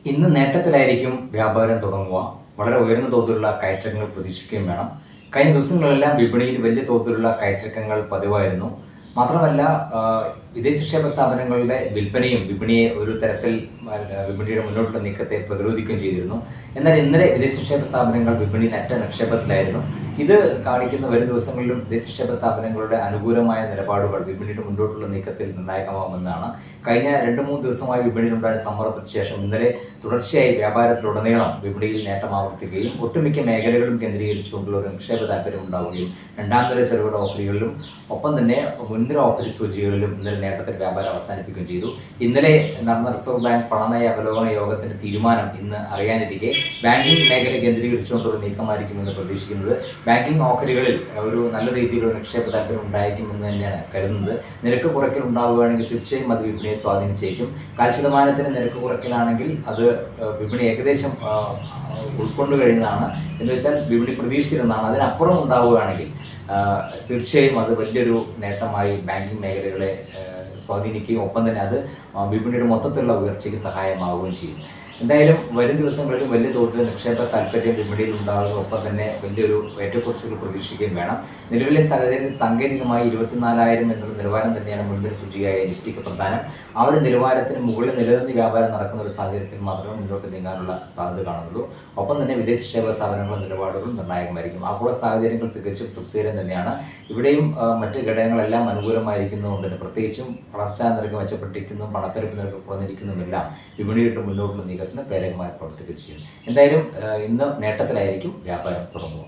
ഇന്ന് നേട്ടത്തിലായിരിക്കും വ്യാപാരം തുടങ്ങുക. വളരെ ഉയർന്ന തോതിലുള്ള കയറ്റിറക്കങ്ങൾ പ്രതീക്ഷിക്കുകയും വേണം. കഴിഞ്ഞ ദിവസങ്ങളിലെല്ലാം വിപണിയിൽ വലിയ തോതിലുള്ള കയറ്റിറക്കങ്ങൾ പതിവായിരുന്നു. മാത്രമല്ല, വിദേശ നിക്ഷേപ സ്ഥാപനങ്ങളുടെ വിൽപ്പനയും വിപണിയെ ഒരു തരത്തിൽ വിപണിയുടെ മുന്നോട്ടുള്ള നീക്കത്തെ പ്രതിരോധിക്കുകയും ചെയ്തിരുന്നു. എന്നാൽ ഇന്നലെ വിദേശ നിക്ഷേപ സ്ഥാപനങ്ങൾ വിപണിയിൽ അറ്റ നിക്ഷേപത്തിലായിരുന്നു. ഇത് കാണിക്കുന്ന വരും ദിവസങ്ങളിലും വിദേശ നിക്ഷേപ സ്ഥാപനങ്ങളുടെ അനുകൂലമായ നിലപാടുകൾ വിപണിയുടെ മുന്നോട്ടുള്ള നീക്കത്തിൽ നിർണായകമാകുമെന്നാണ്. കഴിഞ്ഞ 2-3 ദിവസമായി വിപണിയിലുണ്ടായ സമ്മർദ്ദത്തിന് ശേഷം ഇന്നലെ തുടർച്ചയായി വ്യാപാരത്തിലുടനീളം വിപണിയിൽ നേട്ടം ആവർത്തിക്കുകയും ഒട്ടുമിക്ക മേഖലകളും കേന്ദ്രീകരിച്ചുകൊണ്ടുള്ള ഒരു നിക്ഷേപ താല്പര്യം ഉണ്ടാവുകയും രണ്ടാം നില ചെറുകിട ഓഹരികളിലും ഒപ്പം തന്നെ മുൻനിര ഓഹരി സൂചികകളിലും ഇന്നലെ നേട്ടത്തിൽ വ്യാപാരം അവസാനിപ്പിക്കുകയും ചെയ്തു. ഇന്നലെ നടന്ന റിസർവ് ബാങ്ക് പണനയ അവലോകന യോഗത്തിന്റെ തീരുമാനം ഇന്ന് അറിയാനിരിക്കെ ബാങ്കിംഗ് മേഖല കേന്ദ്രീകരിച്ചുകൊണ്ടുള്ള നീക്കമായിരിക്കുമെന്ന് പ്രതീക്ഷിക്കുന്നത്. ബാങ്കിംഗ് ഓഹരികളിൽ ഒരു നല്ല രീതിയിലുള്ള നിക്ഷേപ താല്പര്യം ഉണ്ടായിരിക്കുമെന്ന് തന്നെയാണ് കരുതുന്നത്. നിരക്ക് കുറയ്ക്കൽ ഉണ്ടാവുകയാണെങ്കിൽ തീർച്ചയായും അത് വിപണിയെ സ്വാധീനിച്ചേക്കും. 0.5% നിരക്ക് കുറയ്ക്കലാണെങ്കിൽ അത് വിപണി ഏകദേശം ഉൾക്കൊണ്ടു കഴിയുന്നതാണ്. എന്ന് വെച്ചാൽ വിപണി പ്രതീക്ഷിച്ചിരുന്നതാണ്. അതിനപ്പുറം ഉണ്ടാവുകയാണെങ്കിൽ തീർച്ചയായും അത് വലിയൊരു നേട്ടമായി ബാങ്കിംഗ് മേഖലകളെ സ്വാധീനിക്കുകയും ഒപ്പം തന്നെ അത് വിപണിയുടെ മൊത്തത്തിലുള്ള ഉയർച്ചയ്ക്ക് സഹായമാവുകയും ചെയ്യും. എന്തായാലും വരും ദിവസങ്ങളിലും വലിയ തോതിൽ നിക്ഷേപ താല്പര്യം വിപണിയിൽ ഉണ്ടാകുന്ന ഒപ്പം തന്നെ വലിയൊരു ഏറ്റക്കുറച്ചുകൾ പ്രതീക്ഷിക്കുകയും വേണം. നിലവിലെ സാഹചര്യത്തിൽ സാങ്കേതികമായി 24,000 എന്നുള്ള നിലവാരം തന്നെയാണ് മുൻപിൽ സൂചികയായ നിഫ്റ്റിക്ക് പ്രധാനം. ആ ഒരു നിലവാരത്തിന് മുകളിൽ നിലനിർത്തി വ്യാപാരം നടക്കുന്ന ഒരു സാഹചര്യത്തിൽ മാത്രമേ മുന്നോട്ട് നീങ്ങാനുള്ള സാധ്യത കാണുന്നുള്ളൂ. ഒപ്പം തന്നെ വിദേശ നിക്ഷേപ സ്ഥാപനങ്ങളുടെ നിലപാടുകൾ നിർണായകമായിരിക്കും. ആഗോള സാഹചര്യങ്ങൾ തികച്ചും തൃപ്തികരം തന്നെയാണ്. ഇവിടെയും മറ്റ് ഘടകങ്ങളെല്ലാം അനുകൂലമായിരിക്കുന്നതുകൊണ്ട് തന്നെ പ്രത്യേകിച്ചും വളർച്ചാ നിരക്ക് മെച്ചപ്പെട്ടിരിക്കുന്നു, പണപ്പെരുപ്പ് നിരക്ക് കുറഞ്ഞിരിക്കുന്നുമെല്ലാം വിപണിയുടെ മുന്നോട്ടുള്ള നീക്കത്തിന് പ്രേരകമായി പ്രവർത്തിക്കുകയും ചെയ്യും. എന്തായാലും ഇന്ന് നേട്ടത്തിലായിരിക്കും വ്യാപാരം തുടങ്ങുക.